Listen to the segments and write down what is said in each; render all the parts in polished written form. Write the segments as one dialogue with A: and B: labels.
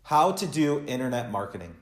A: How to do internet marketing.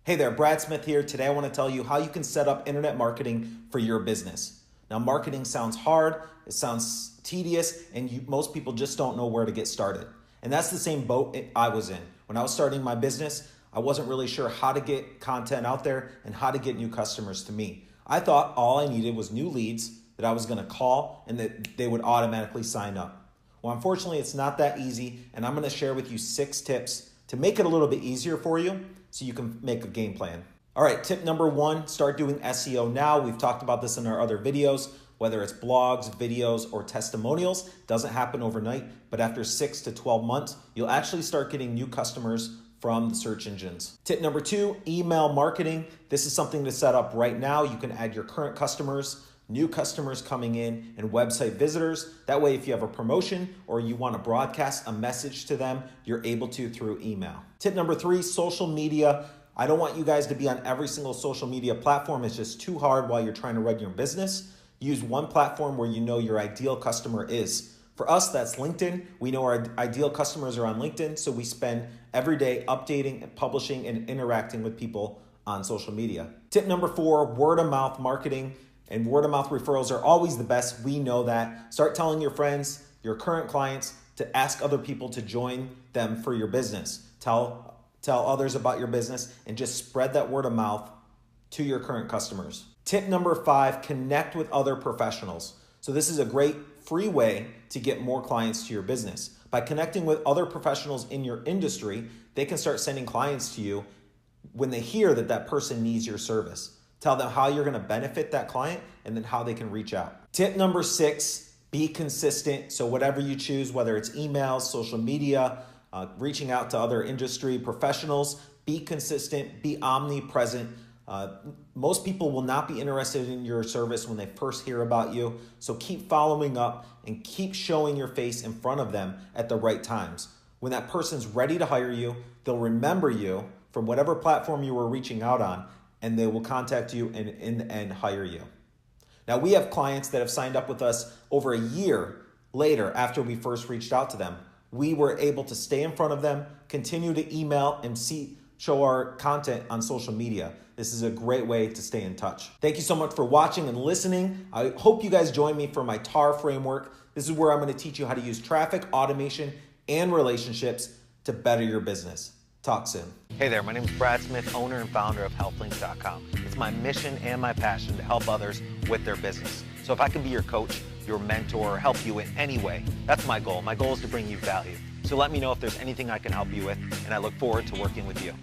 A: Hey there, Brad Smith here. Today I want to tell you how you can set up internet marketing for your business. Now, marketing sounds hard, it sounds tedious, and most people just don't know where to get started. And that's the same boat I was in. When I was starting my business, I wasn't really sure how to get content out there and how to get new customers to me. I thought all I needed was new leads that I was going to call and that they would automatically sign up. Well, unfortunately, it's not that easy, and I'm going to share with you 6 tips to make it a little bit easier for you so you can make a game plan. All right, tip number 1, start doing SEO now. We've talked about this in our other videos, whether it's blogs, videos, or testimonials. Doesn't happen overnight, but after 6 to 12 months, you'll actually start getting new customers from the search engines. Tip number 2, email marketing. This is something to set up right now. You can add your current customers, new customers coming in, and website visitors. That way, if you have a promotion or you want to broadcast a message to them, you're able to through email. Tip number 3, social media. I don't want you guys to be on every single social media platform. It's just too hard while you're trying to run your business. Use one platform where you know your ideal customer is. For us, that's LinkedIn. We know our ideal customers are on LinkedIn, so we spend every day updating and publishing and interacting with people on social media. Tip number 4, word of mouth marketing. And word of mouth referrals are always the best. We know that. Start telling your friends, your current clients, to ask other people to join them for your business. Tell others about your business and just spread that word of mouth to your current customers. Tip number 5, connect with other professionals. So this is a great free way to get more clients to your business. By connecting with other professionals in your industry, they can start sending clients to you when they hear that that person needs your service. Tell them how you're going to benefit that client and then how they can reach out. Tip number 6, be consistent. So whatever you choose, whether it's emails, social media, reaching out to other industry professionals, be consistent, be omnipresent. Most people will not be interested in your service when they first hear about you. So keep following up and keep showing your face in front of them at the right times. When that person's ready to hire you, they'll remember you from whatever platform you were reaching out on, and they will contact you and hire you. Now, we have clients that have signed up with us over a year later after we first reached out to them. We were able to stay in front of them, continue to email, and show our content on social media. This is a great way to stay in touch. Thank you so much for watching and listening. I hope you guys join me for my TAR framework. This is where I'm going to teach you how to use traffic, automation, and relationships to better your business. Talk soon.
B: Hey there, my name is Brad Smith, owner and founder of HealthLinks.com. It's my mission and my passion to help others with their business. So if I can be your coach, your mentor, or help you in any way, that's my goal. My goal is to bring you value. So let me know if there's anything I can help you with, and I look forward to working with you.